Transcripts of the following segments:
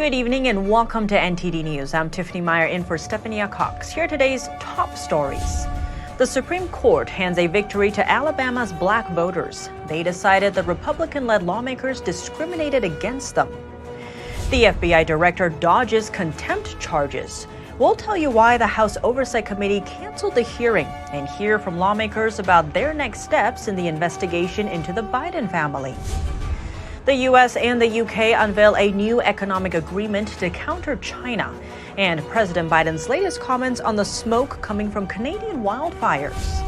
Good evening and welcome to NTD News. I'm Tiffany Meyer in for Stephania Cox. Here are today's top stories. The Supreme Court hands a victory to Alabama's black voters. They decided the Republican-led lawmakers discriminated against them. The FBI director dodges contempt charges. We'll tell you why the House Oversight Committee canceled the hearing and hear from lawmakers about their next steps in the investigation into the Biden family. The U.S. and the U.K. unveil a new economic agreement to counter China. And President Biden's latest comments on the smoke coming from Canadian wildfires.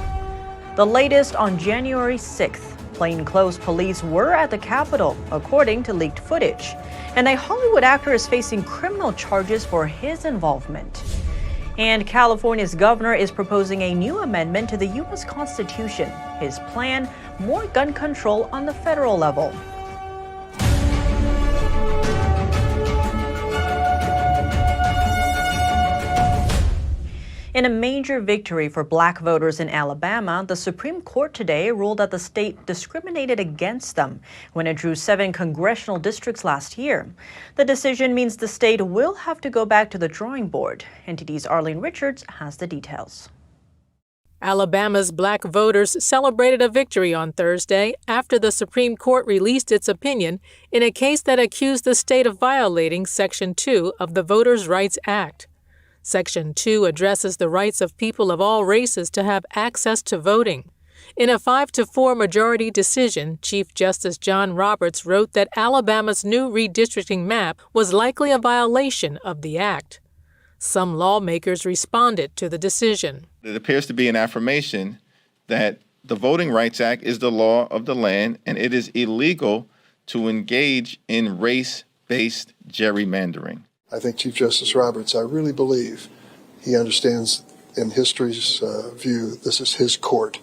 The latest on January 6th. Plainclothes police were at the Capitol, according to leaked footage. And a Hollywood actor is facing criminal charges for his involvement. And California's governor is proposing a new amendment to the U.S. Constitution. His plan, more gun control on the federal level. In a major victory for black voters in Alabama, the Supreme Court today ruled that the state discriminated against them when it drew 7 congressional districts last year. The decision means the state will have to go back to the drawing board. NTD's Arlene Richards has the details. Alabama's black voters celebrated a victory on Thursday after the Supreme Court released its opinion in a case that accused the state of violating Section 2 of the Voters' Rights Act. Section 2 addresses the rights of people of all races to have access to voting. In a 5-4 majority decision, Chief Justice John Roberts wrote that Alabama's new redistricting map was likely a violation of the act. Some lawmakers responded to the decision. It appears to be an affirmation that the Voting Rights Act is the law of the land, and it is illegal to engage in race-based gerrymandering. I think Chief Justice Roberts, I really believe he understands in history's view, this is his court,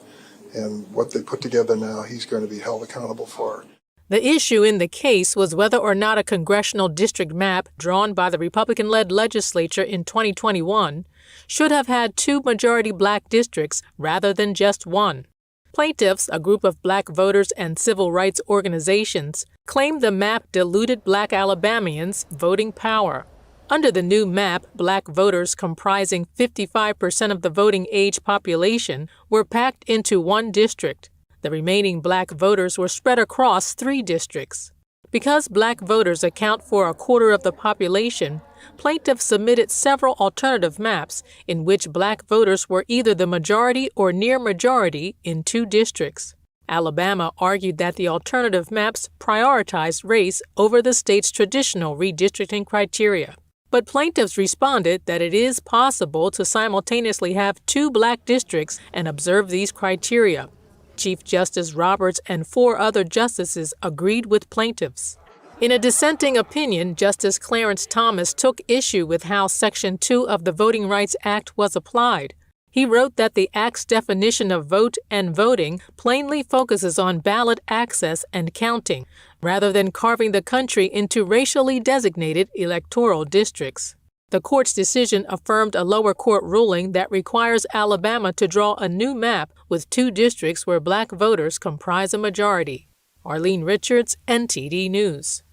and what they put together now, he's going to be held accountable for. The issue in the case was whether or not a congressional district map drawn by the Republican-led legislature in 2021 should have had 2 majority black districts rather than just 1. Plaintiffs, a group of black voters and civil rights organizations, claimed the map diluted black Alabamians' voting power. Under the new map, black voters comprising 55% of the voting age population were packed into 1 district. The remaining black voters were spread across 3 districts. Because black voters account for a quarter of the population, plaintiffs submitted several alternative maps in which black voters were either the majority or near majority in 2 districts. Alabama argued that the alternative maps prioritized race over the state's traditional redistricting criteria. But plaintiffs responded that it is possible to simultaneously have 2 black districts and observe these criteria. Chief Justice Roberts and 4 other justices agreed with plaintiffs. In a dissenting opinion, Justice Clarence Thomas took issue with how Section 2 of the Voting Rights Act was applied. He wrote that the Act's definition of vote and voting plainly focuses on ballot access and counting, rather than carving the country into racially designated electoral districts. The court's decision affirmed a lower court ruling that requires Alabama to draw a new map with 2 districts where black voters comprise a majority. Arlene Richards, NTD News.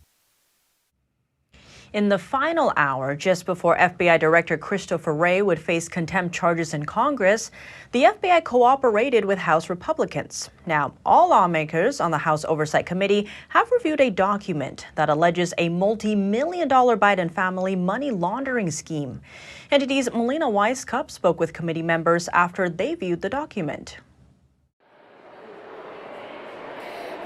In the final hour, just before FBI Director Christopher Wray would face contempt charges in Congress, the FBI cooperated with House Republicans. Now, all lawmakers on the House Oversight Committee have reviewed a document that alleges a multi-million-dollar Biden family money laundering scheme. NTD's Melina Weisskopf spoke with committee members after they viewed the document.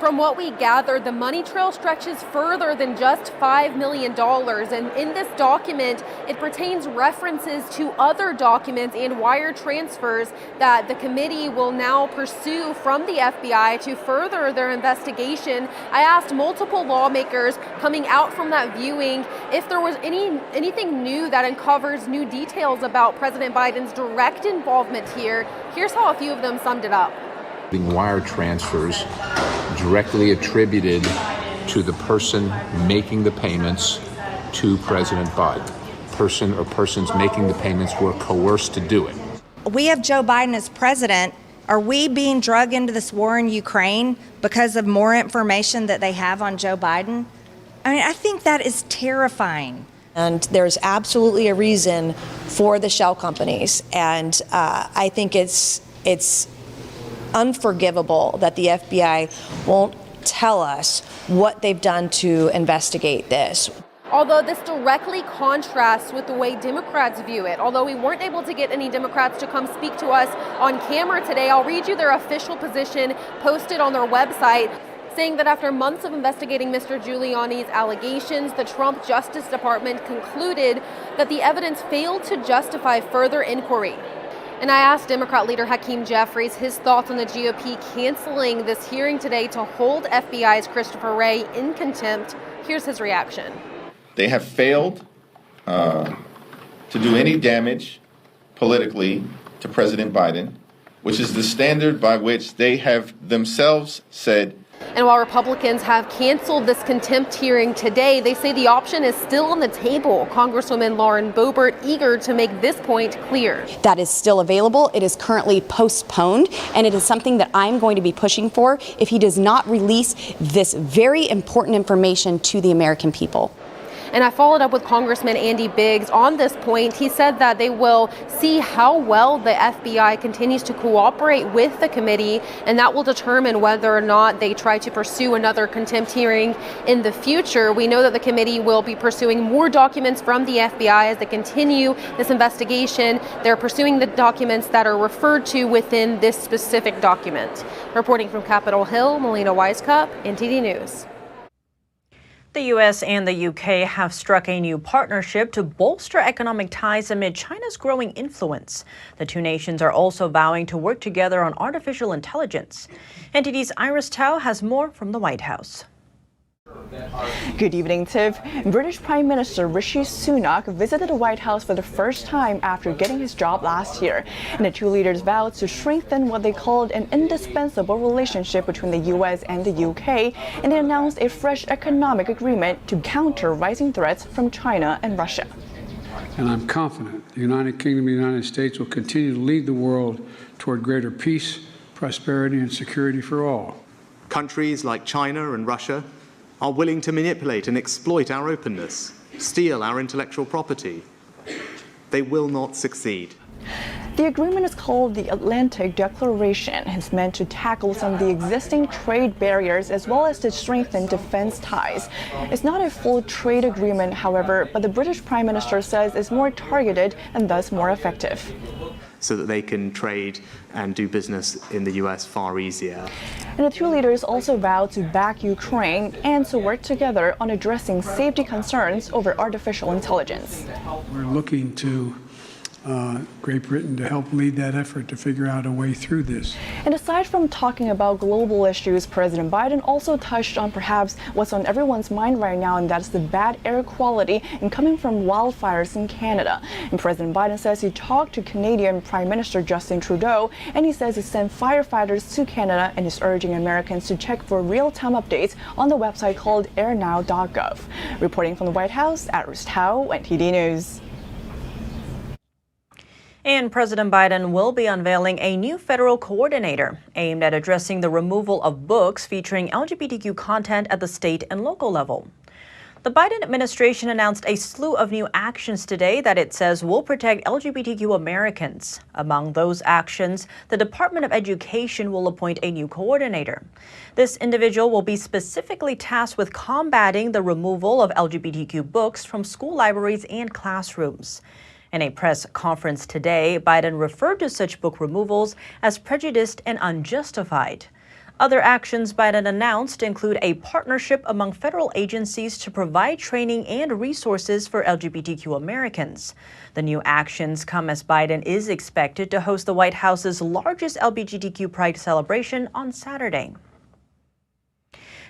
From what we gathered, the money trail stretches further than just $5 million. And in this document, it pertains references to other documents and wire transfers that the committee will now pursue from the FBI to further their investigation. I asked multiple lawmakers coming out from that viewing if there was anything new that uncovers new details about President Biden's direct involvement here. Here's how a few of them summed it up. Wire transfers directly attributed to the person making the payments to President Biden. Person or persons making the payments were coerced to do it. We have Joe Biden as president. Are we being dragged into this war in Ukraine because of more information that they have on Joe Biden? I mean, I think that is terrifying. And there's absolutely a reason for the shell companies. And I think it's unforgivable that the FBI won't tell us what they've done to investigate this. Although this directly contrasts with the way Democrats view it. Although we weren't able to get any Democrats to come speak to us on camera today, I'll read you their official position posted on their website, saying that after months of investigating Mr. Giuliani's allegations, the Trump Justice Department concluded that the evidence failed to justify further inquiry. And I asked Democrat leader Hakeem Jeffries his thoughts on the GOP canceling this hearing today to hold FBI's Christopher Wray in contempt. Here's his reaction. They have failed to do any damage politically to President Biden, which is the standard by which they have themselves said. And while Republicans have canceled this contempt hearing today, they say the option is still on the table. Congresswoman Lauren Boebert eager to make this point clear. That is still available. It is currently postponed, and it is something that I'm going to be pushing for if he does not release this very important information to the American people. And I followed up with Congressman Andy Biggs on this point. He said that they will see how well the FBI continues to cooperate with the committee, and that will determine whether or not they try to pursue another contempt hearing in the future. We know that the committee will be pursuing more documents from the FBI as they continue this investigation. They're pursuing the documents that are referred to within this specific document. Reporting from Capitol Hill, Melina Wisecup, NTD News. The U.S. and the UK have struck a new partnership to bolster economic ties amid China's growing influence. The two nations are also vowing to work together on artificial intelligence. NTD's Iris Tao has more from the White House. Good evening, Tiff. British Prime Minister Rishi Sunak visited the White House for the first time after getting his job last year. And the two leaders vowed to strengthen what they called an indispensable relationship between the U.S. and the UK, and they announced a fresh economic agreement to counter rising threats from China and Russia. And I'm confident the United Kingdom and the United States will continue to lead the world toward greater peace, prosperity, and security for all. Countries like China and Russia are willing to manipulate and exploit our openness, steal our intellectual property. They will not succeed. The agreement is called the Atlantic Declaration. It's meant to tackle some of the existing trade barriers as well as to strengthen defense ties. It's not a full trade agreement, however, but the British Prime Minister says it's more targeted and thus more effective. So that they can trade and do business in the U.S. far easier. And the two leaders also vowed to back Ukraine and to work together on addressing safety concerns over artificial intelligence. We're looking to Great Britain to help lead that effort to figure out a way through this. And aside from talking about global issues, President Biden also touched on perhaps what's on everyone's mind right now, and that's the bad air quality and coming from wildfires in Canada. And President Biden says he talked to Canadian Prime Minister Justin Trudeau, and he says he sent firefighters to Canada and is urging Americans to check for real-time updates on the website called airnow.gov. Reporting from the White House, Iris Tao, NTD News. And President Biden will be unveiling a new federal coordinator aimed at addressing the removal of books featuring LGBTQ content at the state and local level. The Biden administration announced a slew of new actions today that it says will protect LGBTQ Americans. Among those actions, the Department of Education will appoint a new coordinator. This individual will be specifically tasked with combating the removal of LGBTQ books from school libraries and classrooms. In a press conference today, Biden referred to such book removals as prejudiced and unjustified. Other actions Biden announced include a partnership among federal agencies to provide training and resources for LGBTQ Americans. The new actions come as Biden is expected to host the White House's largest LGBTQ Pride celebration on Saturday.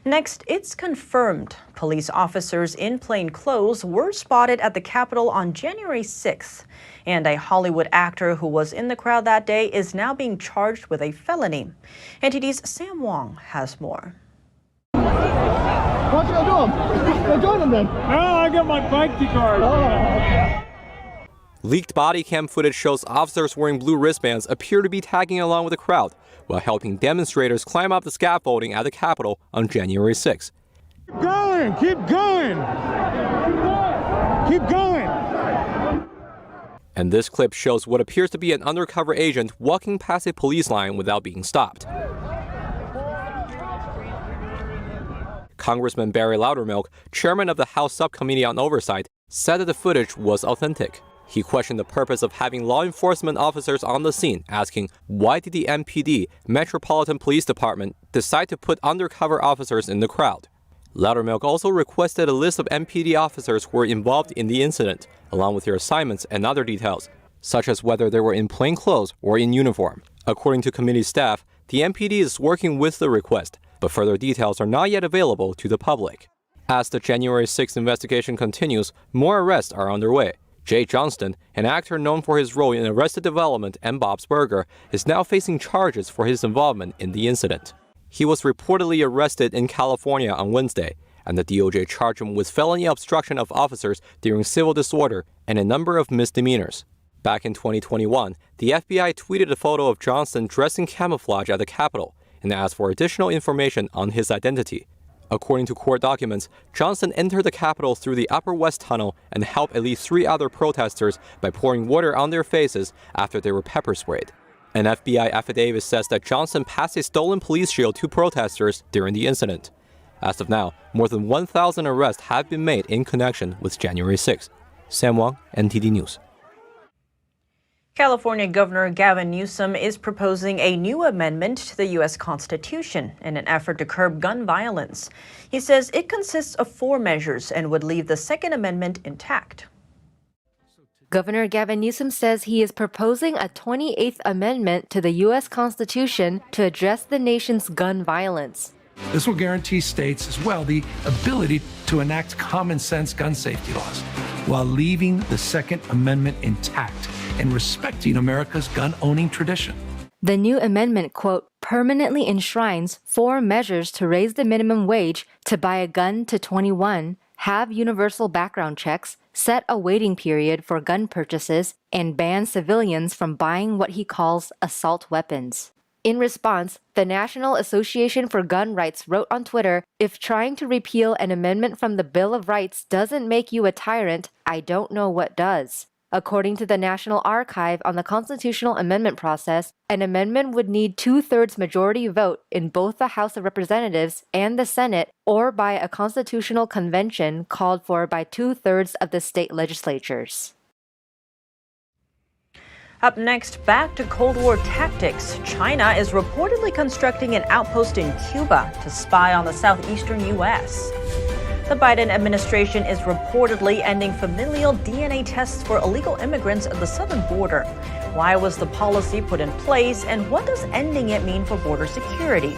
Next, it's confirmed police officers in plainclothes were spotted at the Capitol on January 6th. And a Hollywood actor who was in the crowd that day is now being charged with a felony. NTD's Sam Wong has more. What you gonna do? Go join them then. No, I got my bike card. Oh. Leaked body cam footage shows officers wearing blue wristbands appear to be tagging along with the crowd while helping demonstrators climb up the scaffolding at the Capitol on January 6. Keep going, keep going. Keep going. And this clip shows what appears to be an undercover agent walking past a police line without being stopped. Congressman Barry Loudermilk, chairman of the House Subcommittee on Oversight, said that the footage was authentic. He questioned the purpose of having law enforcement officers on the scene, asking, why did the MPD, Metropolitan Police Department, decide to put undercover officers in the crowd? Loudermilk also requested a list of MPD officers who were involved in the incident, along with their assignments and other details, such as whether they were in plain clothes or in uniform. According to committee staff, the MPD is working with the request, but further details are not yet available to the public. As the January 6th investigation continues, more arrests are underway. Jay Johnston, an actor known for his role in Arrested Development and Bob's Burger, is now facing charges for his involvement in the incident. He was reportedly arrested in California on Wednesday, and the DOJ charged him with felony obstruction of officers during civil disorder and a number of misdemeanors. Back in 2021, the FBI tweeted a photo of Johnston dressed in camouflage at the Capitol and asked for additional information on his identity. According to court documents, Johnston entered the Capitol through the Upper West Tunnel and helped at least 3 other protesters by pouring water on their faces after they were pepper sprayed. An FBI affidavit says that Johnston passed a stolen police shield to protesters during the incident. As of now, more than 1,000 arrests have been made in connection with January 6th. Sam Wang, NTD News. California Governor Gavin Newsom is proposing a new amendment to the U.S. Constitution in an effort to curb gun violence. He says it consists of 4 measures and would leave the Second Amendment intact. Governor Gavin Newsom says he is proposing a 28th Amendment to the U.S. Constitution to address the nation's gun violence. This will guarantee states as well the ability to enact common sense gun safety laws while leaving the Second Amendment intact and respecting America's gun-owning tradition. The new amendment, quote, permanently enshrines 4 measures to raise the minimum wage to buy a gun to 21, have universal background checks, set a waiting period for gun purchases, and ban civilians from buying what he calls assault weapons. In response, the National Association for Gun Rights wrote on Twitter, if trying to repeal an amendment from the Bill of Rights doesn't make you a tyrant, I don't know what does. According to the National Archive on the constitutional amendment process, an amendment would need 2/3 majority vote in both the House of Representatives and the Senate, or by a constitutional convention called for by 2/3 of the state legislatures. Up next, back to Cold War tactics. China is reportedly constructing an outpost in Cuba to spy on the southeastern U.S. The Biden administration is reportedly ending familial DNA tests for illegal immigrants at the southern border. Why was the policy put in place, and what does ending it mean for border security?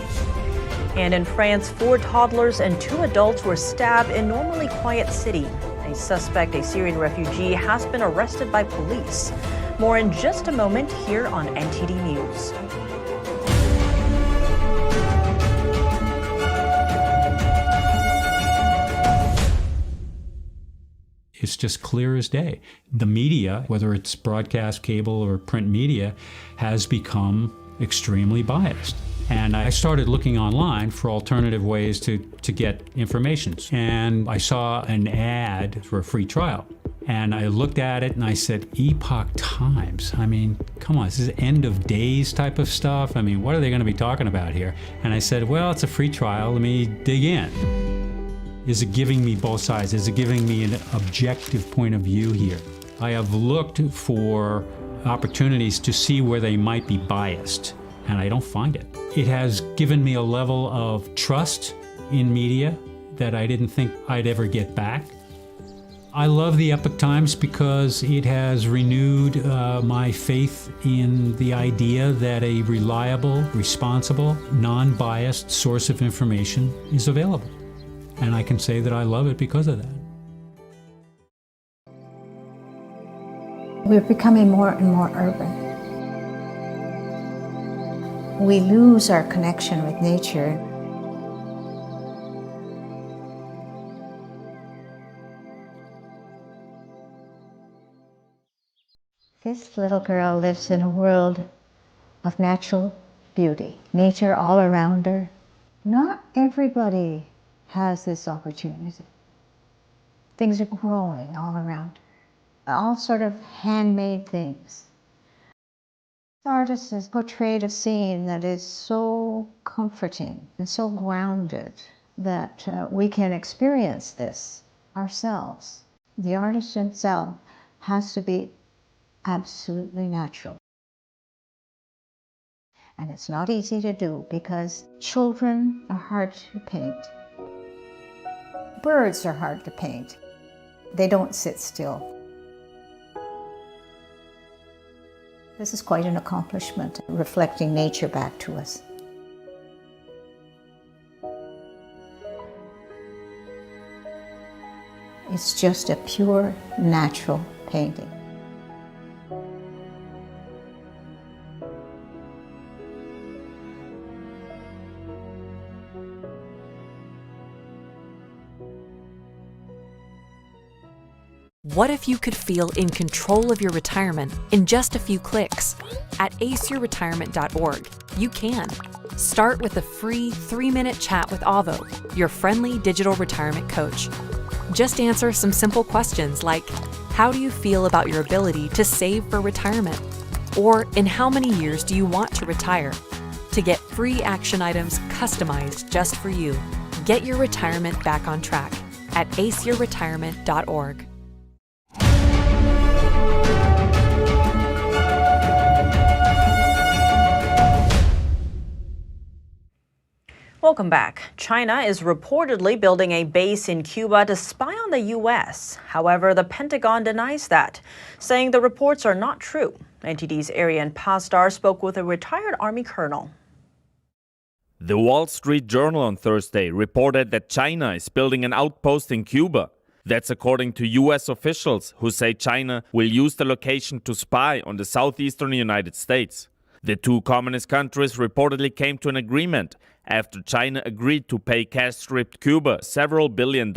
And in France, 4 toddlers and 2 adults were stabbed in normally quiet city. A suspect, a Syrian refugee, has been arrested by police. More in just a moment here on NTD News. It's just clear as day. The media, whether it's broadcast, cable, or print media, has become extremely biased. And I started looking online for alternative ways to get information. And I saw an ad for a free trial. And I looked at it and I said, Epoch Times. I mean, come on, this is end of days type of stuff. I mean, what are they going to be talking about here? And I said, well, it's a free trial. Let me dig in. Is it giving me both sides? Is it giving me an objective point of view here? I have looked for opportunities to see where they might be biased, and I don't find it. It has given me a level of trust in media that I didn't think I'd ever get back. I love the Epoch Times because it has renewed my faith in the idea that a reliable, responsible, non-biased source of information is available. And I can say that I love it because of that. We're becoming more and more urban. We lose our connection with nature. This little girl lives in a world of natural beauty, nature all around her. Not everybody has this opportunity. Things are growing all around. All sort of handmade things. The artist has portrayed a scene that is so comforting and so grounded that we can experience this ourselves. The artist himself has to be absolutely natural. And it's not easy to do because children are hard to paint. Birds are hard to paint. They don't sit still. This is quite an accomplishment, reflecting nature back to us. It's just a pure, natural painting. What if you could feel in control of your retirement in just a few clicks? At aceyourretirement.org, you can. Start with a free 3-minute chat with Avo, your friendly digital retirement coach. Just answer some simple questions like, how do you feel about your ability to save for retirement? Or in how many years do you want to retire? To get free action items customized just for you. Get your retirement back on track at aceyourretirement.org. Welcome back. China is reportedly building a base in Cuba to spy on the U.S. However, the Pentagon denies that, saying the reports are not true. NTD's Arian Pastar spoke with a retired Army colonel. The Wall Street Journal on Thursday reported that China is building an outpost in Cuba. That's according to U.S. officials who say China will use the location to spy on the southeastern United States. The two communist countries reportedly came to an agreement after China agreed to pay cash-strapped Cuba several $billions.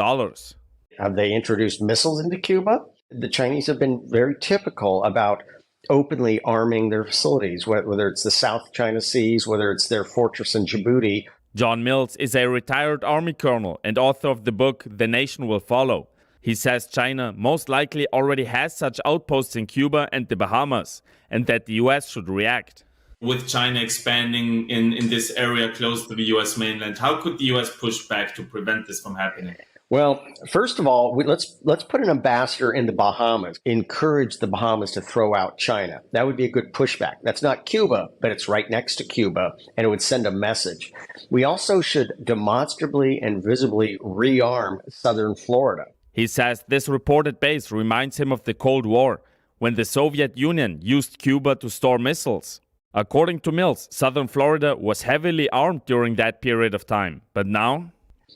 Have they introduced missiles into Cuba? The Chinese have been very typical about openly arming their facilities, whether it's the South China Seas, whether it's their fortress in Djibouti. John Mills is a retired Army colonel and author of the book The Nation Will Follow. He says China most likely already has such outposts in Cuba and the Bahamas, and that the U.S. should react. With China expanding in this area close to the U.S. mainland, how could the U.S. push back to prevent this from happening? Well, first of all, let's put an ambassador in the Bahamas, encourage the Bahamas to throw out China. That would be a good pushback. That's not Cuba, but it's right next to Cuba, and it would send a message. We also should demonstrably and visibly rearm southern Florida. He says this reported base reminds him of the Cold War, when the Soviet Union used Cuba to store missiles. According to Mills, southern Florida was heavily armed during that period of time. But now?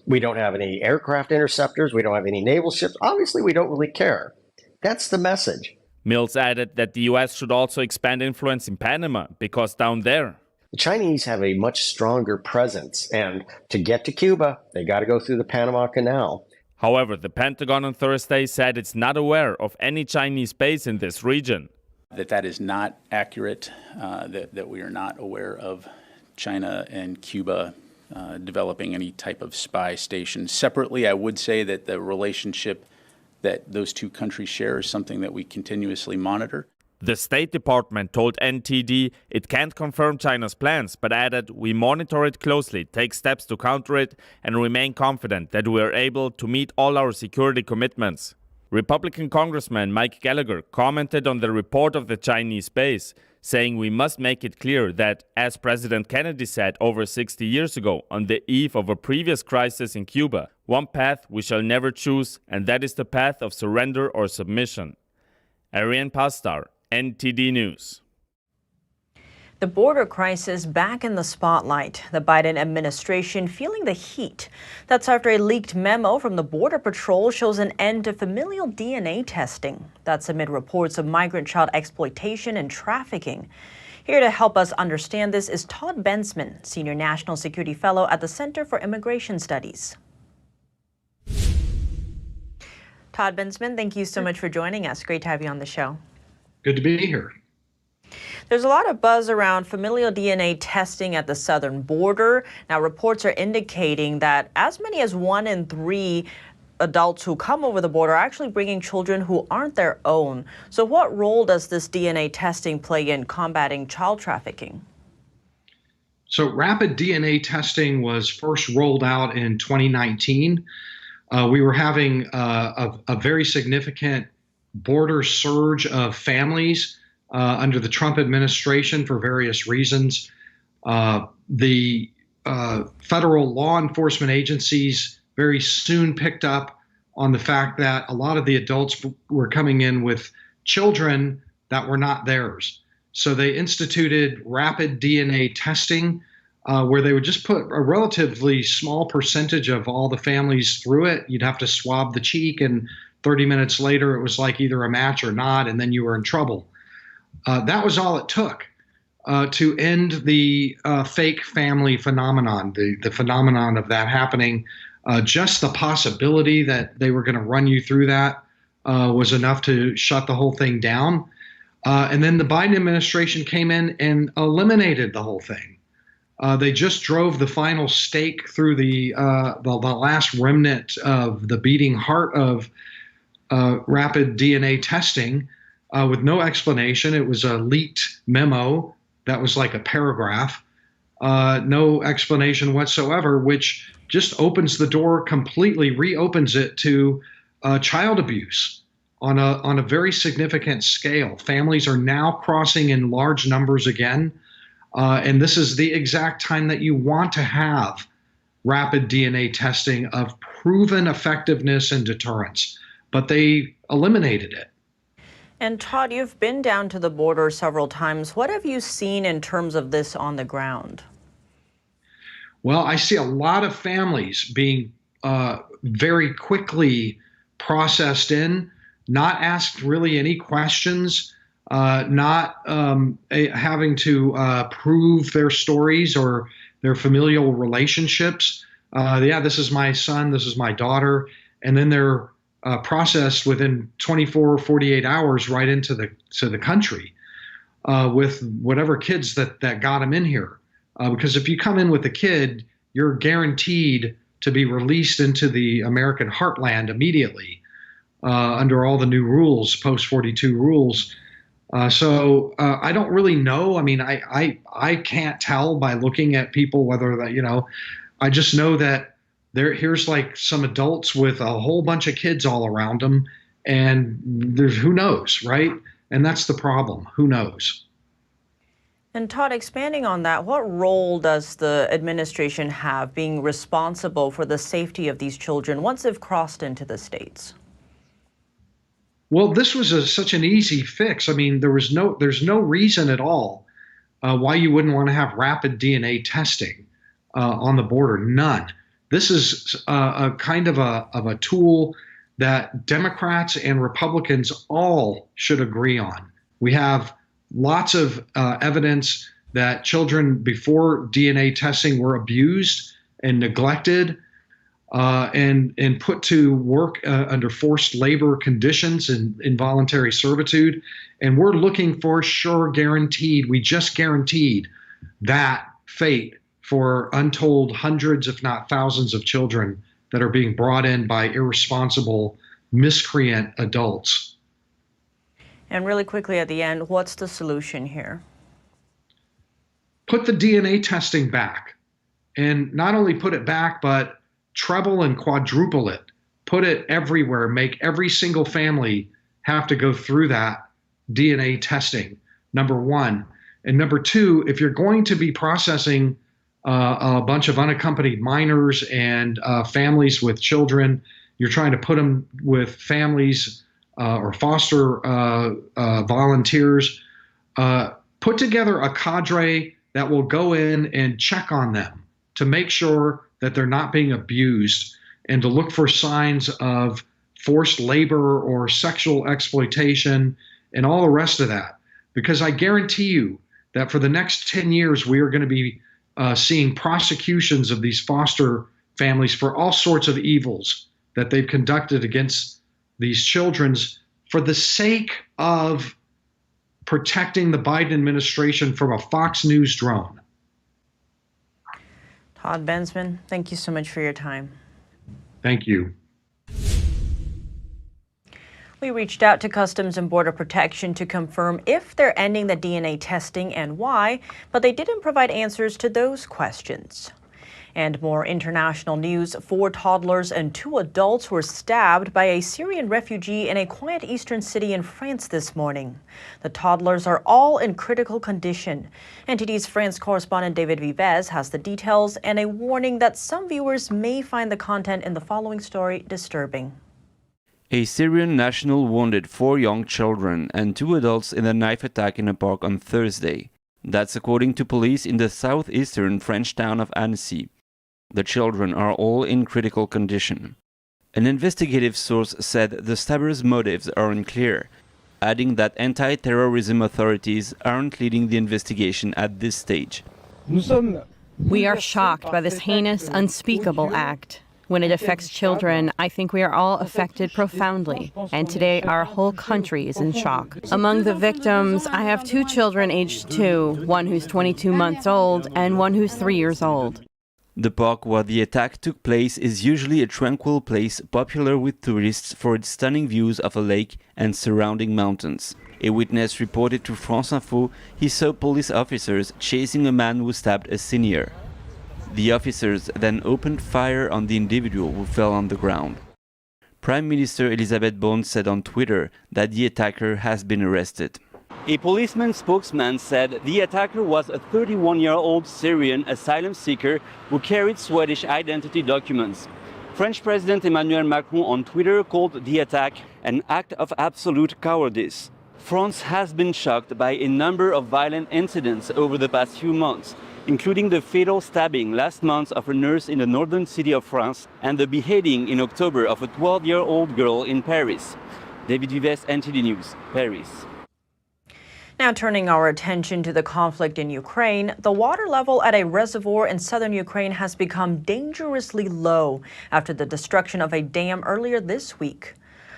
We don't have any aircraft interceptors. We don't have any naval ships. Obviously, we don't really care. That's the message. Mills added that the U.S. should also expand influence in Panama, because down there, the Chinese have a much stronger presence. And to get to Cuba, they got to go through the Panama Canal. However, the Pentagon on Thursday said it's not aware of any Chinese base in this region. That is not accurate, that we are not aware of China and Cuba developing any type of spy station. Separately, I would say that the relationship that those two countries share is something that we continuously monitor. The State Department told NTD it can't confirm China's plans, but added, "We monitor it closely, take steps to counter it, and remain confident that we are able to meet all our security commitments." Republican Congressman Mike Gallagher commented on the report of the Chinese base, saying we must make it clear that, as President Kennedy said over 60 years ago on the eve of a previous crisis in Cuba, one path we shall never choose, and that is the path of surrender or submission. Arian Pastar, NTD News. The border crisis back in the spotlight. The Biden administration feeling the heat. That's after a leaked memo from the Border Patrol shows an end to familial DNA testing. That's amid reports of migrant child exploitation and trafficking. Here to help us understand this is Todd Bensman, Senior National Security Fellow at the Center for Immigration Studies. Todd Bensman, thank you so much for joining us. Great to have you on the show. Good to be here. There's a lot of buzz around familial DNA testing at the southern border. Now, reports are indicating that as many as 1 in 3 adults who come over the border are actually bringing children who aren't their own. So what role does this DNA testing play in combating child trafficking? So rapid DNA testing was first rolled out in 2019. We were having a very significant border surge of families under the Trump administration for various reasons. The federal law enforcement agencies very soon picked up on the fact that a lot of the adults were coming in with children that were not theirs. So they instituted rapid DNA testing, where they would just put a relatively small percentage of all the families through it. You'd have to swab the cheek, and 30 minutes later, it was like either a match or not, and then you were in trouble. That was all it took to end the fake family phenomenon, the phenomenon of that happening. Just the possibility that they were going to run you through that was enough to shut the whole thing down. And then the Biden administration came in and eliminated the whole thing. They just drove the final stake through the last remnant of the beating heart of rapid DNA testing with no explanation. It was a leaked memo that was like a paragraph, no explanation whatsoever, which just opens the door completely, reopens it to child abuse on a very significant scale. Families are now crossing in large numbers again. And this is the exact time that you want to have rapid DNA testing of proven effectiveness and deterrence, but they eliminated it. And Todd, you've been down to the border several times. What have you seen in terms of this on the ground? Well, I see a lot of families being very quickly processed in, not asked really any questions, not having to prove their stories or their familial relationships. Yeah, this is my son, this is my daughter, and then they're processed within 24 or 48 hours right into the country with whatever kids that got them in here. Because if you come in with a kid, you're guaranteed to be released into the American heartland immediately under all the new rules, post-42 rules. So I don't really know. I mean, I can't tell by looking at people whether that, I just know that here's like some adults with a whole bunch of kids all around them, and there's who knows, right? And that's the problem. Who knows? And Todd, expanding on that, what role does the administration have being responsible for the safety of these children once they've crossed into the States? Well, this was such an easy fix. I mean, there's no reason at all why you wouldn't want to have rapid DNA testing on the border. None. This is a kind of a tool that Democrats and Republicans all should agree on. We have lots of evidence that children before DNA testing were abused and neglected and put to work under forced labor conditions and involuntary servitude. And we're looking for we just guaranteed that fate for untold hundreds, if not thousands of children that are being brought in by irresponsible, miscreant adults. And really quickly at the end, what's the solution here? Put the DNA testing back, and not only put it back, but treble and quadruple it. Put it everywhere. Make every single family have to go through that DNA testing, number one. And number two, if you're going to be processing a bunch of unaccompanied minors and families with children, you're trying to put them with families or foster volunteers, put together a cadre that will go in and check on them to make sure that they're not being abused and to look for signs of forced labor or sexual exploitation and all the rest of that. Because I guarantee you that for the next 10 years, we are going to be seeing prosecutions of these foster families for all sorts of evils that they've conducted against these children for the sake of protecting the Biden administration from a Fox News drone. Todd Bensman, thank you so much for your time. Thank you. We reached out to Customs and Border Protection to confirm if they're ending the DNA testing and why, but they didn't provide answers to those questions. And more international news. 4 toddlers and 2 adults were stabbed by a Syrian refugee in a quiet eastern city in France this morning. The toddlers are all in critical condition. NTD's France correspondent David Vives has the details and a warning that some viewers may find the content in the following story disturbing. A Syrian national wounded 4 young children and 2 adults in a knife attack in a park on Thursday. That's according to police in the southeastern French town of Annecy. The children are all in critical condition. An investigative source said the stabbers' motives are unclear, adding that anti-terrorism authorities aren't leading the investigation at this stage. We are shocked by this heinous, unspeakable act. When it affects children, I think we are all affected profoundly, and today our whole country is in shock. Among the victims, I have 2 children aged 2, one who's 22 months old and one who's 3 years old. The park where the attack took place is usually a tranquil place popular with tourists for its stunning views of a lake and surrounding mountains. A witness reported to France Info he saw police officers chasing a man who stabbed a senior. The officers then opened fire on the individual who fell on the ground. Prime Minister Elisabeth Borne said on Twitter that the attacker has been arrested. A policeman spokesman said the attacker was a 31-year-old Syrian asylum seeker who carried Swedish identity documents. French President Emmanuel Macron on Twitter called the attack an act of absolute cowardice. France has been shocked by a number of violent incidents over the past few months, including the fatal stabbing last month of a nurse in the northern city of France and the beheading in October of a 12-year-old girl in Paris. David Vives, NTD News, Paris. Now turning our attention to the conflict in Ukraine, the water level at a reservoir in southern Ukraine has become dangerously low after the destruction of a dam earlier this week.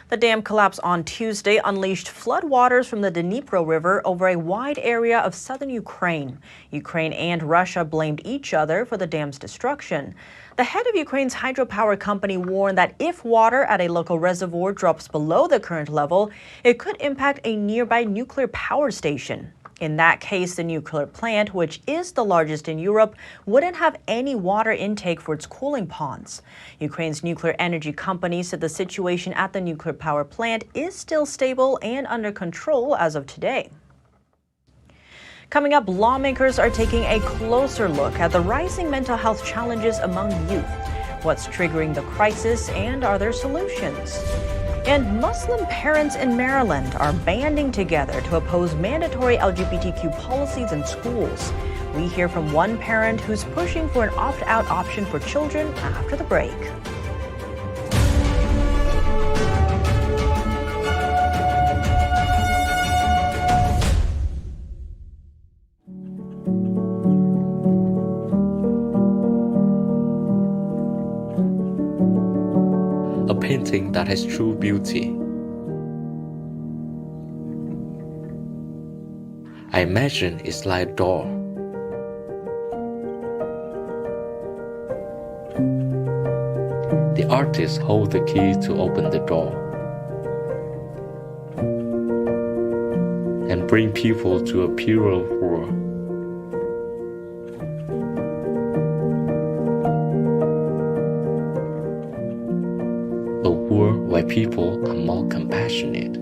The dam collapse on Tuesday unleashed floodwaters from the Dnipro River over a wide area of southern Ukraine. Ukraine and Russia blamed each other for the dam's destruction. The head of Ukraine's hydropower company warned that if water at a local reservoir drops below the current level, it could impact a nearby nuclear power station. In that case, the nuclear plant, which is the largest in Europe, wouldn't have any water intake for its cooling ponds. Ukraine's nuclear energy company said the situation at the nuclear power plant is still stable and under control as of today. Coming up, lawmakers are taking a closer look at the rising mental health challenges among youth. What's triggering the crisis, and are there solutions? And Muslim parents in Maryland are banding together to oppose mandatory LGBTQ policies in schools. We hear from one parent who's pushing for an opt-out option for children after the break. A painting that has true beauty. I imagine it's like a door. The artist holds the key to open the door and bring people to a purer world. A world where people are more compassionate.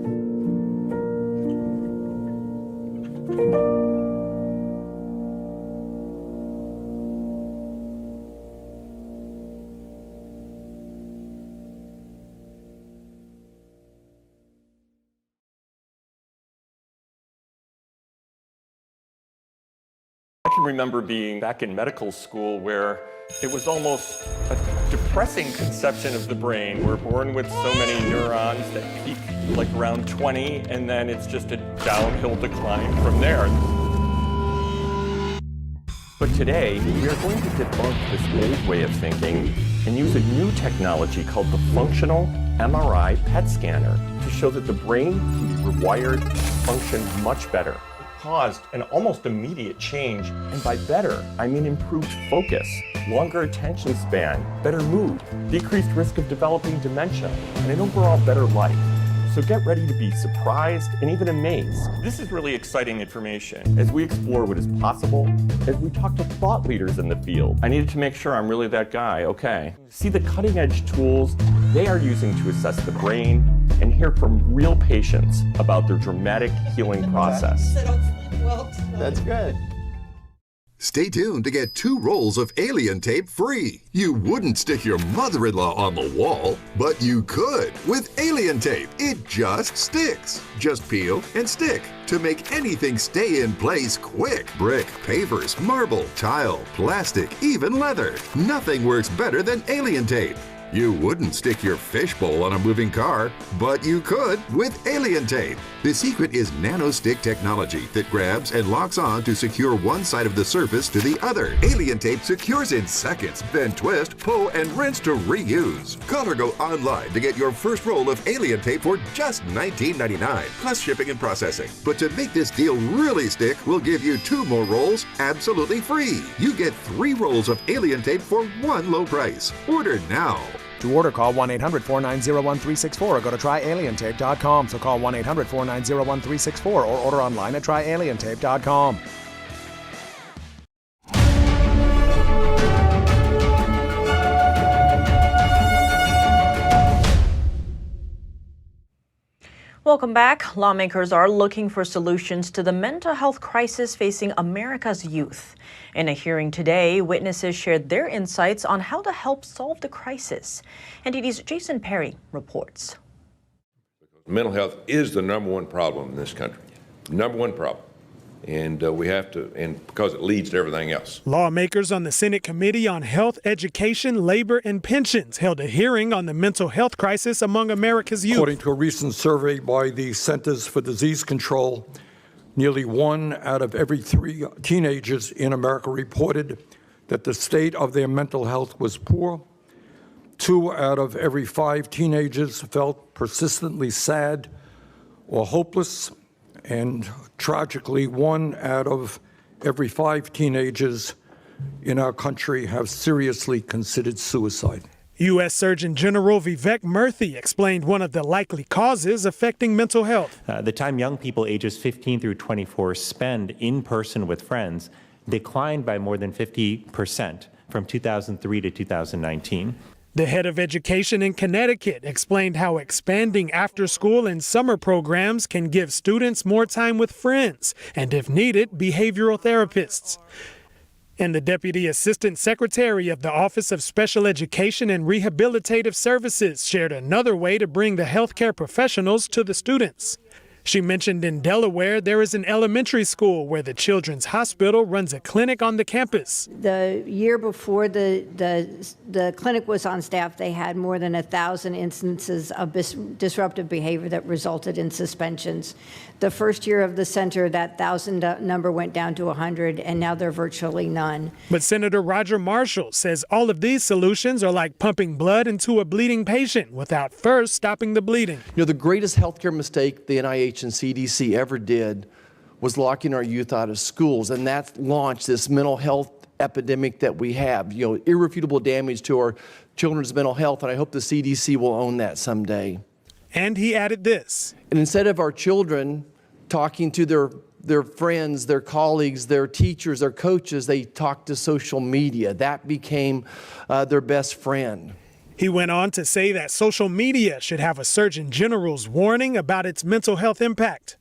I can remember being back in medical school where it was almost a depressing conception of the brain. We're born with so many neurons that peak like around 20, and then it's just a downhill decline from there. But today, we are going to debunk this old way of thinking and use a new technology called the functional MRI PET scanner to show that the brain can be rewired to function much better. Caused an almost immediate change, and by better, I mean improved focus, longer attention span, better mood, decreased risk of developing dementia, and an overall better life. So get ready to be surprised and even amazed. This is really exciting information as we explore what is possible, as we talk to thought leaders in the field. I needed to make sure I'm really that guy, okay. See the cutting edge tools they are using to assess the brain and hear from real patients about their dramatic healing process. That's good. Stay tuned to get 2 rolls of alien tape free. You wouldn't stick your mother-in-law on the wall, but you could with alien tape. It just sticks. Just peel and stick to make anything stay in place quick. Brick, pavers, marble, tile, plastic, even leather. Nothing works better than alien tape. You wouldn't stick your fishbowl on a moving car, but you could with alien tape. The secret is nano-stick technology that grabs and locks on to secure one side of the surface to the other. Alien tape secures in seconds, then twist, pull, and rinse to reuse. Call or go online to get your first roll of alien tape for just $19.99, plus shipping and processing. But to make this deal really stick, we'll give you 2 more rolls absolutely free. You get 3 rolls of alien tape for one low price. Order now. To order, call 1-800-490-1364 or go to tryalientape.com. So call 1-800-490-1364 or order online at tryalientape.com. Welcome back. Lawmakers are looking for solutions to the mental health crisis facing America's youth. In a hearing today, witnesses shared their insights on how to help solve the crisis. NTD's Jason Perry reports. Mental health is the #1 problem in this country. #1 problem. And we have to, and because it leads to everything else. Lawmakers on the Senate Committee on Health, Education, Labor, and Pensions held a hearing on the mental health crisis among America's youth. According to a recent survey by the Centers for Disease Control, nearly 1 out of every 3 teenagers in America reported that the state of their mental health was poor. 2 out of every 5 teenagers felt persistently sad or hopeless. And tragically, 1 out of every 5 teenagers in our country have seriously considered suicide. U.S. Surgeon General Vivek Murthy explained one of the likely causes affecting mental health. The time young people ages 15 through 24 spend in person with friends declined by more than 50% from 2003 to 2019. The head of education in Connecticut explained how expanding after-school and summer programs can give students more time with friends and, if needed, behavioral therapists. And the Deputy Assistant Secretary of the Office of Special Education and Rehabilitative Services shared another way to bring the healthcare professionals to the students. She mentioned in Delaware there is an elementary school where the Children's Hospital runs a clinic on the campus. The year before the clinic was on staff, they had more than 1,000 instances of disruptive behavior that resulted in suspensions. The first year of the center, that 1,000 number went down to 100, and now there are virtually none. But Senator Roger Marshall says all of these solutions are like pumping blood into a bleeding patient without first stopping the bleeding. You know, the greatest healthcare mistake the NIH and CDC ever did was locking our youth out of schools, and that launched this mental health epidemic that we have. You know, irrefutable damage to our children's mental health, and I hope the CDC will own that someday. And he added this. And instead of our children talking to their friends, their colleagues, their teachers, their coaches, they talk to social media. That became their best friend. He went on to say that social media should have a Surgeon General's warning about its mental health impact.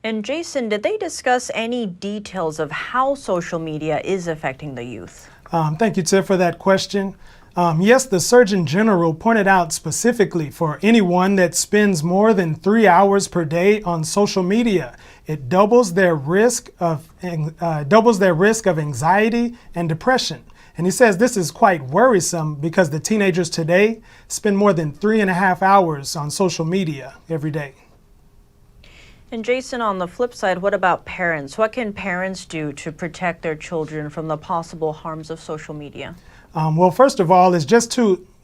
And Jason, did they discuss any details of how social media is affecting the youth? Thank you, Tiff, for that question. Yes, the Surgeon General pointed out specifically for anyone that spends more than 3 hours per day on social media, it doubles their risk of anxiety and depression. And he says this is quite worrisome because the teenagers today spend more than 3.5 hours on social media every day. And Jason, on the flip side, what about parents? What can parents do to protect their children from the possible harms of social media? Well, first of all, is just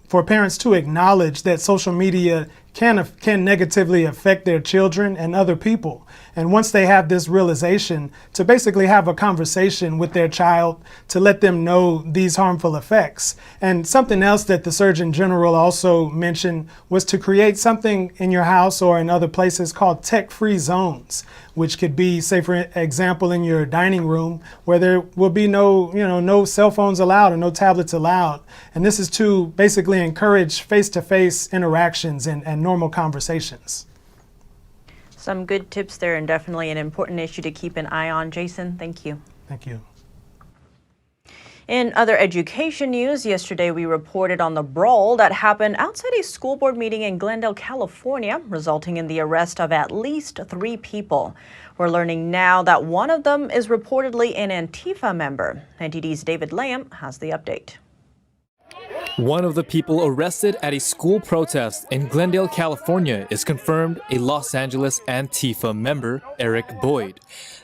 for parents to acknowledge that social media can negatively affect their children and other people. And once they have this realization, to basically have a conversation with their child to let them know these harmful effects. And something else that the Surgeon General also mentioned was to create something in your house or in other places called tech-free zones, which could be, say for example, in your dining room, where there will be no cell phones allowed or no tablets allowed. And this is to basically encourage face-to-face interactions and normal conversations. Some good tips there, and definitely an important issue to keep an eye on. Jason, thank you. Thank you. In other education news, yesterday we reported on the brawl that happened outside a school board meeting in Glendale, California, resulting in the arrest of at least 3 people. We're learning now that one of them is reportedly an Antifa member. NTD's David Lamb has the update. One of the people arrested at a school protest in Glendale, California is confirmed a Los Angeles Antifa member, Eric Boyd.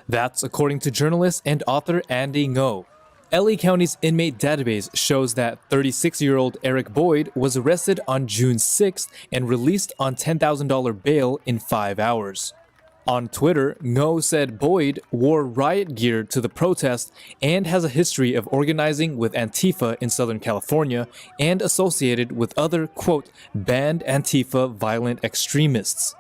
That's according to journalist and author Andy Ngo. LA County's inmate database shows that 36-year-old Eric Boyd was arrested on June 6th and released on $10,000 bail in 5 hours. On Twitter, Ngo said Boyd wore riot gear to the protest and has a history of organizing with Antifa in Southern California and associated with other, quote, banned Antifa violent extremists.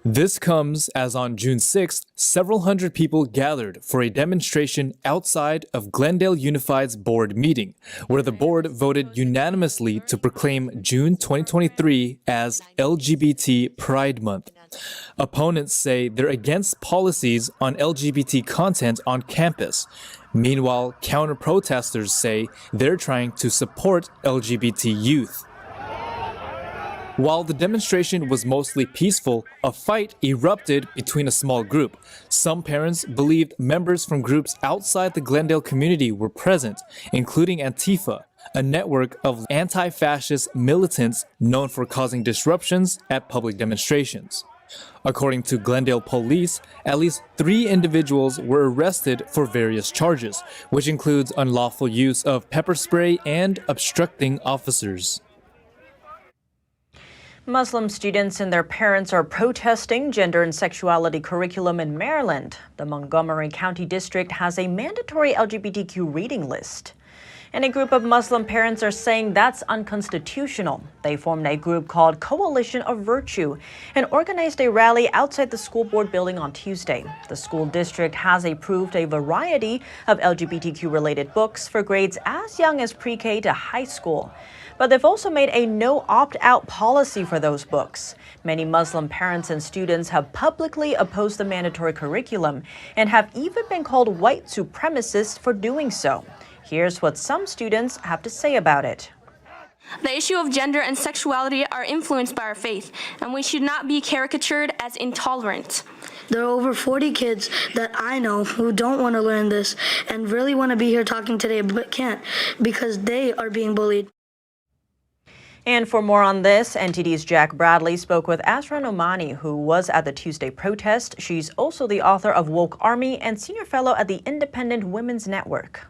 This comes as on June 6th, several hundred people gathered for a demonstration outside of Glendale Unified's board meeting, where the board voted unanimously to proclaim June 2023 as LGBT Pride Month. Opponents say they're against policies on LGBT content on campus. Meanwhile, counter-protesters say they're trying to support LGBT youth. While the demonstration was mostly peaceful, a fight erupted between a small group. Some parents believed members from groups outside the Glendale community were present, including Antifa, a network of anti-fascist militants known for causing disruptions at public demonstrations. According to Glendale police, at least 3 individuals were arrested for various charges, which includes unlawful use of pepper spray and obstructing officers. Muslim students and their parents are protesting gender and sexuality curriculum in Maryland. The Montgomery County District has a mandatory LGBTQ reading list. And a group of Muslim parents are saying that's unconstitutional. They formed a group called Coalition of Virtue and organized a rally outside the school board building on Tuesday. The school district has approved a variety of LGBTQ-related books for grades as young as pre-K to high school. But they've also made a no opt-out policy for those books. Many Muslim parents and students have publicly opposed the mandatory curriculum and have even been called white supremacists for doing so. Here's what some students have to say about it. The issue of gender and sexuality are influenced by our faith, and we should not be caricatured as intolerant. There are over 40 kids that I know who don't want to learn this and really want to be here talking today but can't because they are being bullied. And for more on this, NTD's Jack Bradley spoke with Asra Nomani, who was at the Tuesday protest. She's also the author of Woke Army and senior fellow at the Independent Women's Network.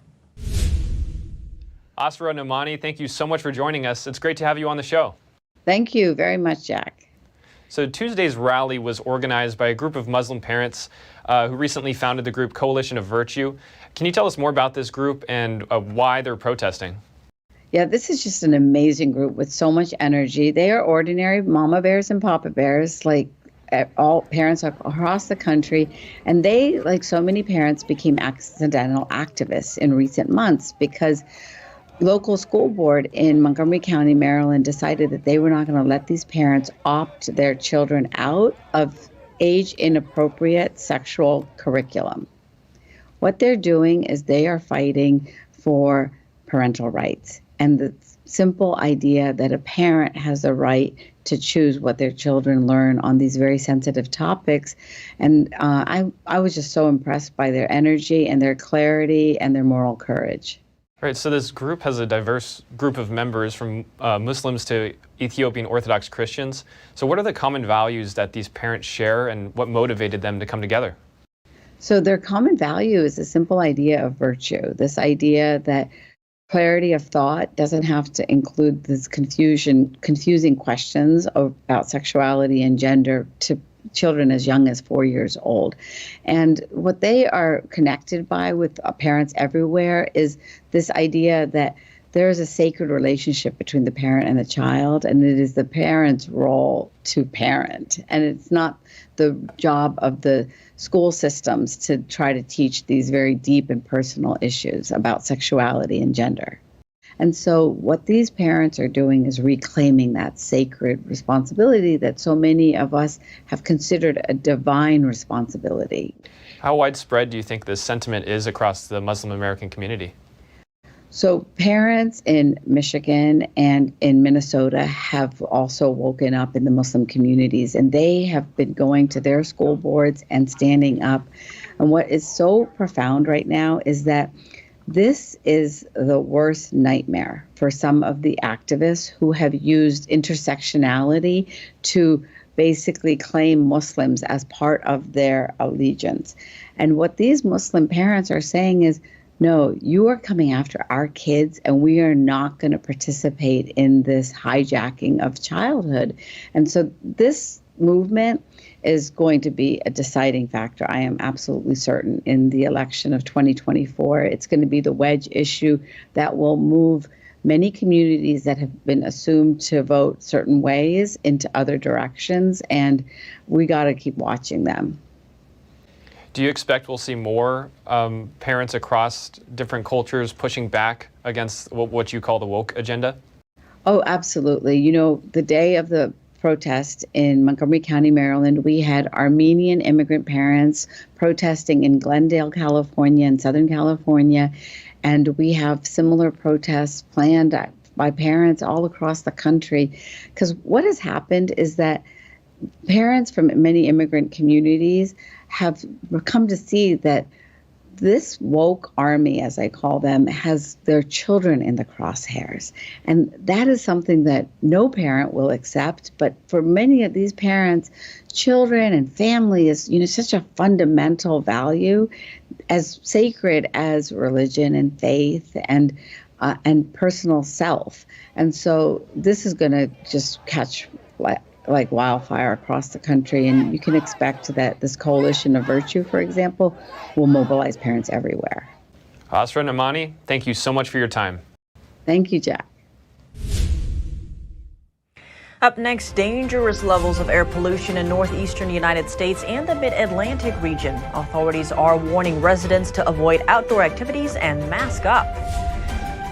Asra Nomani, thank you so much for joining us. It's great to have you on the show. Thank you very much, Jack. So Tuesday's rally was organized by a group of Muslim parents who recently founded the group Coalition of Virtue. Can you tell us more about this group and why they're protesting? Yeah, this is just an amazing group with so much energy. They are ordinary mama bears and papa bears, like all parents across the country. And they, like so many parents, became accidental activists in recent months because local school board in Montgomery County, Maryland, decided that they were not going to let these parents opt their children out of age-inappropriate sexual curriculum. What they're doing is they are fighting for parental rights and the simple idea that a parent has the right to choose what their children learn on these very sensitive topics. And I was just so impressed by their energy and their clarity and their moral courage. Right, so this group has a diverse group of members from Muslims to Ethiopian Orthodox Christians. So what are the common values that these parents share and what motivated them to come together? So their common value is a simple idea of virtue, this idea that clarity of thought doesn't have to include this confusing questions about sexuality and gender to children as young as 4 years old. And what they are connected by with parents everywhere is this idea that there is a sacred relationship between the parent and the child, and it is the parent's role to parent. And it's not the job of the school systems to try to teach these very deep and personal issues about sexuality and gender. And so what these parents are doing is reclaiming that sacred responsibility that so many of us have considered a divine responsibility. How widespread do you think this sentiment is across the Muslim American community? So parents in Michigan and in Minnesota have also woken up in the Muslim communities, and they have been going to their school boards and standing up. And what is so profound right now is that this is the worst nightmare for some of the activists who have used intersectionality to basically claim Muslims as part of their allegiance. And what these Muslim parents are saying is, no, you are coming after our kids, and we are not going to participate in this hijacking of childhood. And so this movement is going to be a deciding factor, I am absolutely certain, in the election of 2024. It's going to be the wedge issue that will move many communities that have been assumed to vote certain ways into other directions, and we got to keep watching them. Do you expect we'll see more parents across different cultures pushing back against what you call the woke agenda? Oh, absolutely. You know, the day of the protest in Montgomery County, Maryland, we had Armenian immigrant parents protesting in Glendale, California, and Southern California. And we have similar protests planned by parents all across the country. Because what has happened is that parents from many immigrant communities have come to see that this woke army, as I call them, has their children in the crosshairs. And that is something that no parent will accept. But for many of these parents, children and family is, such a fundamental value, as sacred as religion and faith and personal self. And so this is going to just catch like wildfire across the country, and you can expect that this coalition of virtue, for example, will mobilize parents everywhere. Asra Namani, thank you so much for your time. Thank you, Jack. Up next, dangerous levels of air pollution in northeastern United States and the mid-Atlantic region. Authorities are warning residents to avoid outdoor activities and mask up.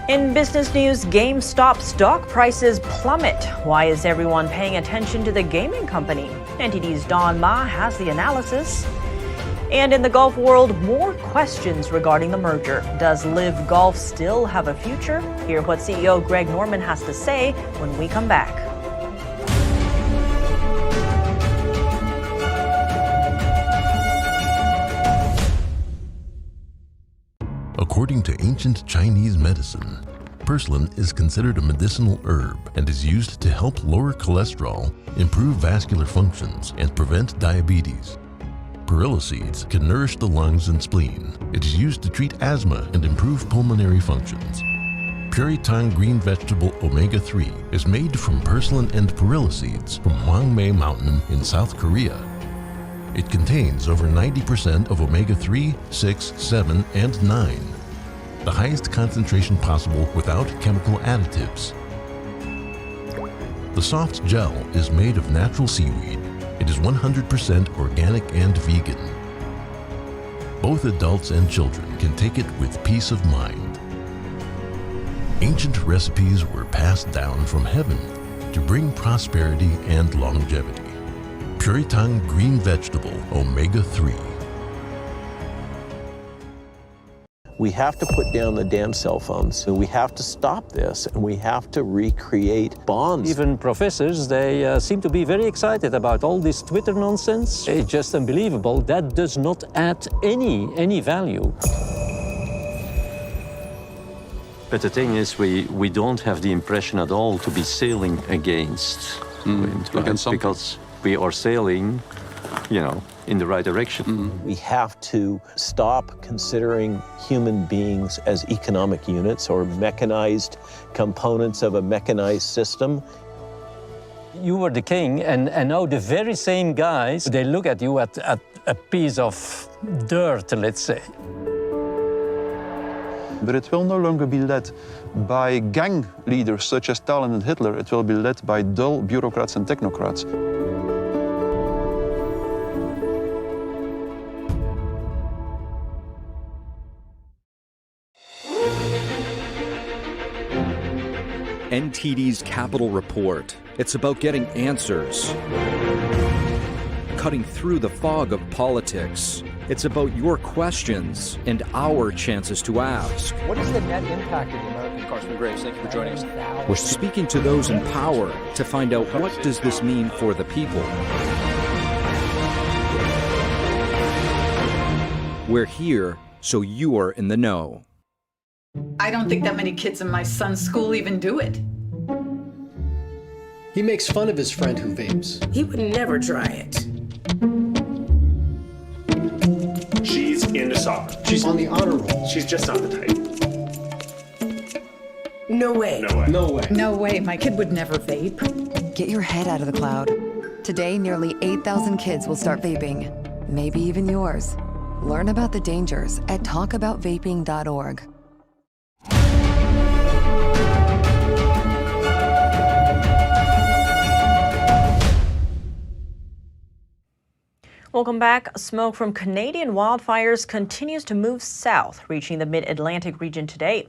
In business news, GameStop stock prices plummet. Why is everyone paying attention to the gaming company? NTD's Don Ma has the analysis. And in the golf world, more questions regarding the merger. Does Live Golf still have a future? Hear what CEO Greg Norman has to say when we come back. According to ancient Chinese medicine, purslane is considered a medicinal herb and is used to help lower cholesterol, improve vascular functions, and prevent diabetes. Perilla seeds can nourish the lungs and spleen. It is used to treat asthma and improve pulmonary functions. Puritang green vegetable omega-3 is made from purslane and perilla seeds from Hwangmae Mountain in South Korea. It contains over 90% of omega-3, 6, 7, and 9. The highest concentration possible without chemical additives. The soft gel is made of natural seaweed. It is 100% organic and vegan. Both adults and children can take it with peace of mind. Ancient recipes were passed down from heaven to bring prosperity and longevity. Puritang green vegetable omega-3. We have to put down the damn cell phones, and we have to stop this, and we have to recreate bonds. Even professors, they seem to be very excited about all this Twitter nonsense. It's just unbelievable. That does not add any value. But the thing is, we don't have the impression at all to be sailing against wind, right? Because we are sailing, in the right direction. We have to stop considering human beings as economic units or mechanized components of a mechanized system. You were the king, and now the very same guys, they look at you at a piece of dirt, let's say. But it will no longer be led by gang leaders such as Stalin and Hitler. It will be led by dull bureaucrats and technocrats. NTD's Capital Report. It's about getting answers, cutting through the fog of politics. It's about your questions and our chances to ask. What is the net impact of the American Congressman Graves? Thank you for joining us. We're speaking to those in power to find out what does this mean for the people. We're here so you're in the know. I don't think that many kids in my son's school even do it. He makes fun of his friend who vapes. He would never try it. She's into soccer. She's on the honor roll. She's just not the type. No way. No way. No way. No way, my kid would never vape. Get your head out of the cloud. Today, nearly 8,000 kids will start vaping. Maybe even yours. Learn about the dangers at talkaboutvaping.org. Welcome back. Smoke from Canadian wildfires continues to move south, reaching the mid-Atlantic region today.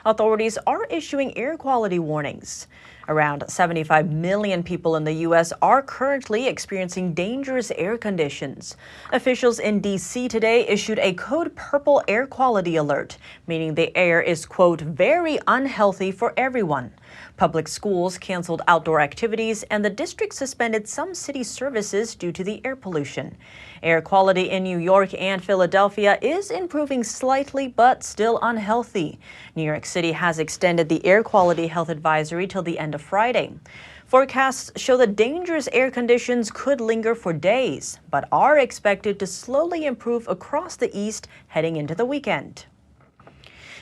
Authorities are issuing air quality warnings. Around 75 million people in the U.S. are currently experiencing dangerous air conditions. Officials in D.C. today issued a code purple air quality alert, meaning the air is, quote, very unhealthy for everyone. Public schools canceled outdoor activities, and the district suspended some city services due to the air pollution. Air quality in New York and Philadelphia is improving slightly, but still unhealthy. New York City has extended the air quality health advisory till the end of Friday. Forecasts show that dangerous air conditions could linger for days, but are expected to slowly improve across the east heading into the weekend.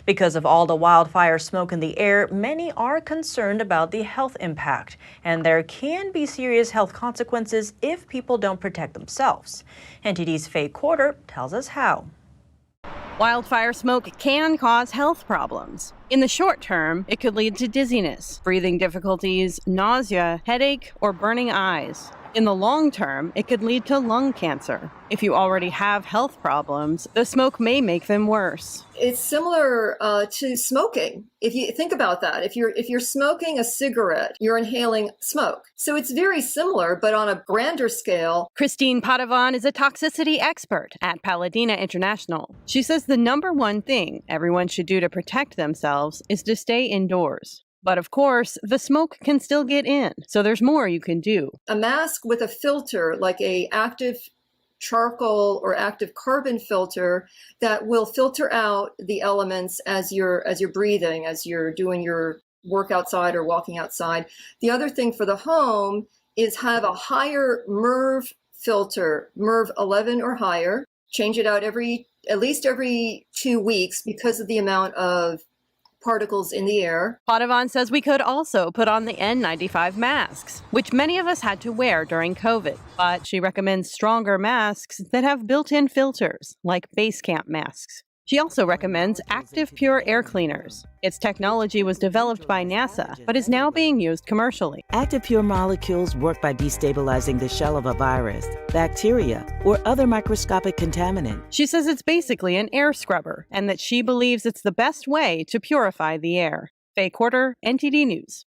Because of all the wildfire smoke in the air, many are concerned about the health impact, and there can be serious health consequences if people don't protect themselves. NTD's Faye Quarter tells us how. Wildfire smoke can cause health problems. In the short term, it could lead to dizziness, breathing difficulties, nausea, headache, or burning eyes. In the long term, it could lead to lung cancer. If you already have health problems, the smoke may make them worse. It's similar to smoking. If you think about that, if you're smoking a cigarette, you're inhaling smoke. So it's very similar, but on a grander scale. Christine Padovan is a toxicity expert at Paladina International. She says the number one thing everyone should do to protect themselves is to stay indoors. But of course, the smoke can still get in, so there's more you can do. A mask with a filter, like a active charcoal or active carbon filter, that will filter out the elements as you're breathing, as you're doing your work outside or walking outside. The other thing for the home is have a higher MERV filter, MERV 11 or higher. Change it out at least every 2 weeks because of the amount of particles in the air. Padovan says we could also put on the N95 masks, which many of us had to wear during COVID. But she recommends stronger masks that have built-in filters, like base camp masks. She also recommends Active Pure air cleaners. Its technology was developed by NASA, but is now being used commercially. Active Pure molecules work by destabilizing the shell of a virus, bacteria, or other microscopic contaminant. She says it's basically an air scrubber, and that she believes it's the best way to purify the air. Faye Quarter, NTD News.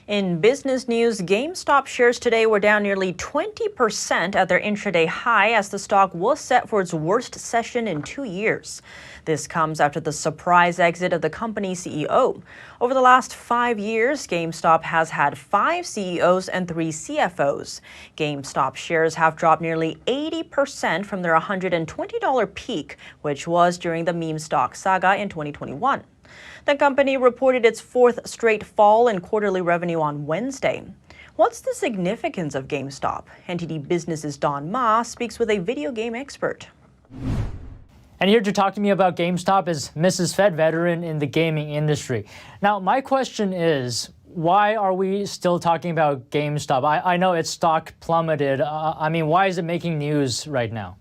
In business news, GameStop shares today were down nearly 20% at their intraday high as the stock was set for its worst session in 2 years. This comes after the surprise exit of the company's CEO. Over the last 5 years, GameStop has had 5 CEOs and 3 CFOs. GameStop shares have dropped nearly 80% from their $120 peak, which was during the meme stock saga in 2021. The company reported its 4th straight fall in quarterly revenue on Wednesday. What's the significance of GameStop? NTD Business's Don Ma speaks with a video game expert. And here to talk to me about GameStop is Mrs. Fed, veteran in the gaming industry. Now, my question is, why are we still talking about GameStop? I know its stock plummeted. I mean, why is it making news right now?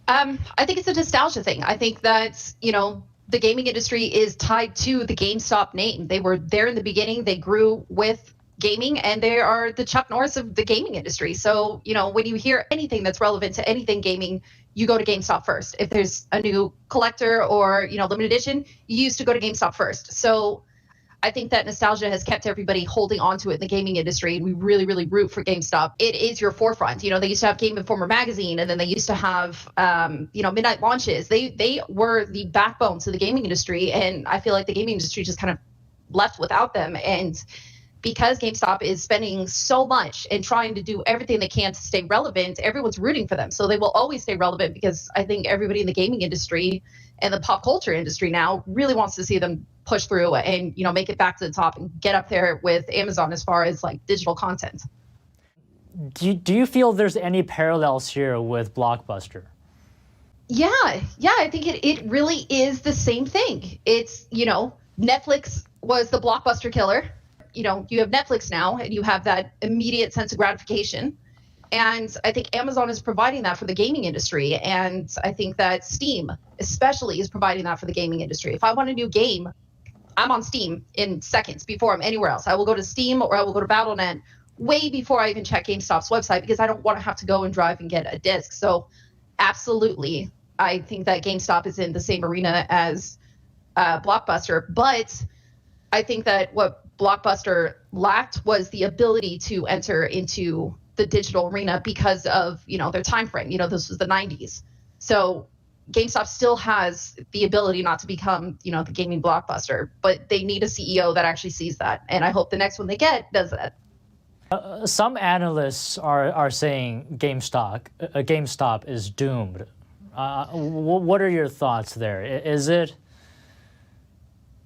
I think it's a nostalgia thing. I think that, the gaming industry is tied to the GameStop name. They were there in the beginning. They grew with gaming, and they are the Chuck Norris of the gaming industry. So, when you hear anything that's relevant to anything gaming, you go to GameStop first. If there's a new collector or, limited edition, you used to go to GameStop first. So I think that nostalgia has kept everybody holding on to it in the gaming industry, and we really, really root for GameStop. It is your forefront. They used to have Game Informer magazine, and then they used to have, midnight launches. They were the backbone to the gaming industry, and I feel like the gaming industry just kind of left without them. And because GameStop is spending so much and trying to do everything they can to stay relevant, everyone's rooting for them. So they will always stay relevant, because I think everybody in the gaming industry and the pop culture industry now really wants to see them push through and, make it back to the top and get up there with Amazon as far as like digital content. Do you feel there's any parallels here with Blockbuster? Yeah, I think it really is the same thing. It's, Netflix was the Blockbuster killer. You have Netflix now, and you have that immediate sense of gratification. And I think Amazon is providing that for the gaming industry. And I think that Steam especially is providing that for the gaming industry. If I want a new game, I'm on Steam in seconds before I'm anywhere else. I will go to Steam or I will go to Battle.net way before I even check GameStop's website, because I don't want to have to go and drive and get a disc. So absolutely, I think that GameStop is in the same arena as Blockbuster. But I think that what Blockbuster lacked was the ability to enter into the digital arena because of, their time frame. This was the 90s. So GameStop still has the ability not to become, the gaming Blockbuster, but they need a CEO that actually sees that. And I hope the next one they get does that. Some analysts are saying GameStop is doomed. What are your thoughts there? Is it?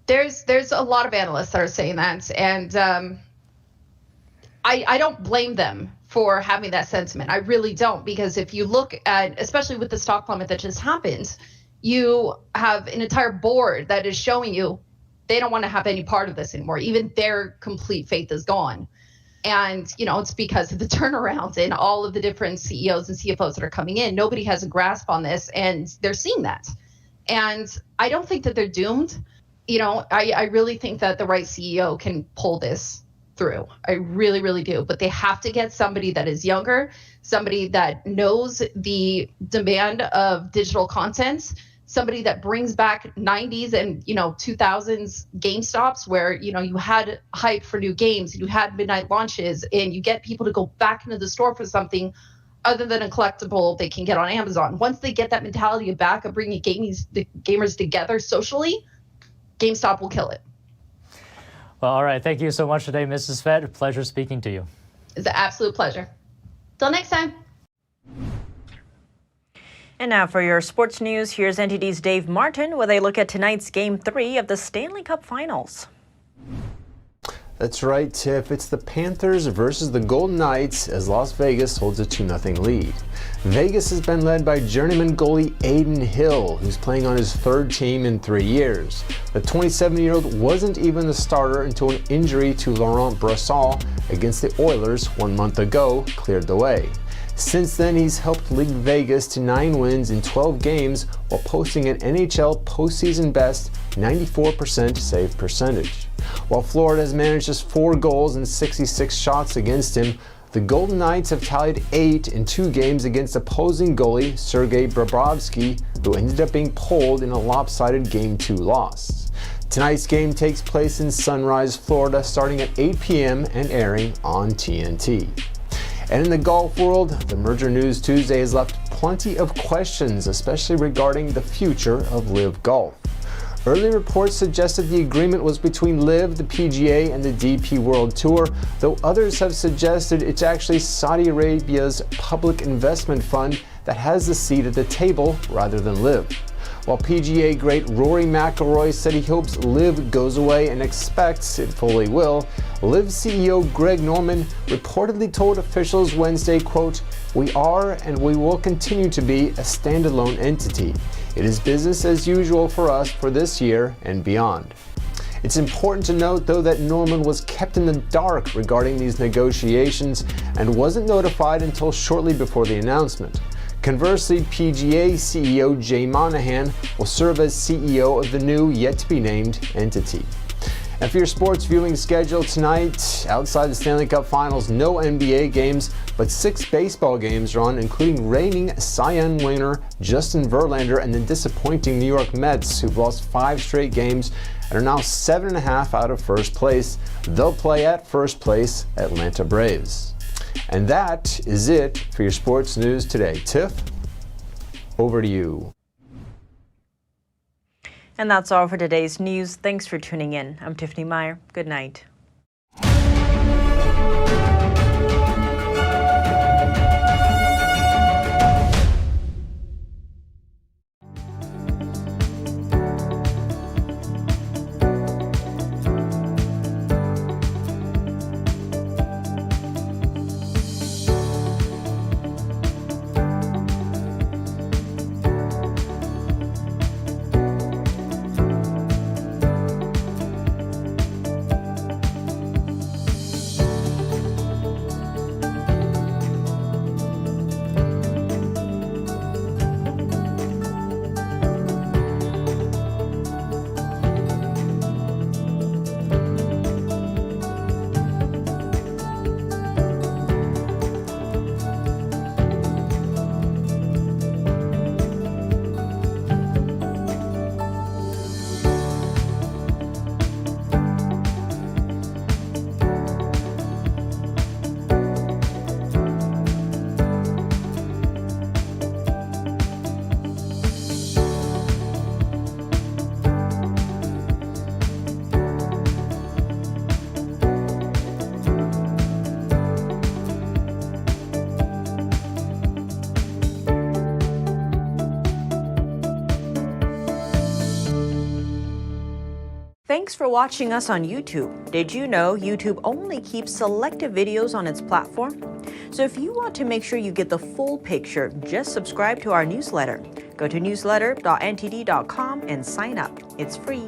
There's a lot of analysts that are saying that, and I don't blame them for having that sentiment. I really don't, because if you look at, especially with the stock plummet that just happened, you have an entire board that is showing you they don't want to have any part of this anymore. Even their complete faith is gone. And, it's because of the turnaround and all of the different CEOs and CFOs that are coming in. Nobody has a grasp on this, and they're seeing that. And I don't think that they're doomed. I really think that the right CEO can pull this through. I really, really do. But they have to get somebody that is younger, somebody that knows the demand of digital content, somebody that brings back 90s and 2000s GameStops where you had hype for new games, you had midnight launches, and you get people to go back into the store for something other than a collectible they can get on Amazon. Once they get that mentality back of bringing the gamers together socially, GameStop will kill it. Well, all right. Thank you so much today, Mrs. Fed. Pleasure speaking to you. It's an absolute pleasure. Till next time. And now for your sports news, here's NTD's Dave Martin with a look at tonight's Game 3 of the Stanley Cup Finals. That's right, Tiff. It's the Panthers versus the Golden Knights as Las Vegas holds a 2-0 lead. Vegas has been led by journeyman goalie Aiden Hill, who's playing on his third team in 3 years. The 27-year-old wasn't even the starter until an injury to Laurent Brossoit against the Oilers 1 month ago cleared the way. Since then, he's helped lead Vegas to 9 wins in 12 games while posting an NHL postseason best 94% save percentage. While Florida has managed just 4 goals and 66 shots against him, the Golden Knights have tallied 8 in 2 games against opposing goalie Sergei Bobrovsky, who ended up being pulled in a lopsided Game 2 loss. Tonight's game takes place in Sunrise, Florida, starting at 8 p.m. and airing on TNT. And in the golf world, the Merger News Tuesday has left plenty of questions, especially regarding the future of LIV Golf. Early reports suggested the agreement was between LIV, the PGA, and the DP World Tour, though others have suggested it's actually Saudi Arabia's public investment fund that has the seat at the table rather than LIV. while PGA great Rory McIlroy said he hopes LIV goes away and expects it fully will. LIV CEO Greg Norman reportedly told officials Wednesday, quote, "We are and we will continue to be a standalone entity. It is business as usual for us for this year and beyond." It's important to note, though, that Norman was kept in the dark regarding these negotiations and wasn't notified until shortly before the announcement. Conversely, PGA CEO Jay Monahan will serve as CEO of the new, yet-to-be-named entity. And for your sports viewing schedule tonight, outside the Stanley Cup Finals, no NBA games, but 6 baseball games are on, including reigning Cy Young winner Justin Verlander and the disappointing New York Mets, who've lost 5 straight games and are now 7.5 out of first place. They'll play at first place Atlanta Braves. And that is it for your sports news today. Tiff, over to you. And that's all for today's news. Thanks for tuning in. I'm Tiffany Meyer. Good night. Thanks for watching us on YouTube. Did you know YouTube only keeps selective videos on its platform? So if you want to make sure you get the full picture, just subscribe to our newsletter. Go to newsletter.ntd.com and sign up. It's free.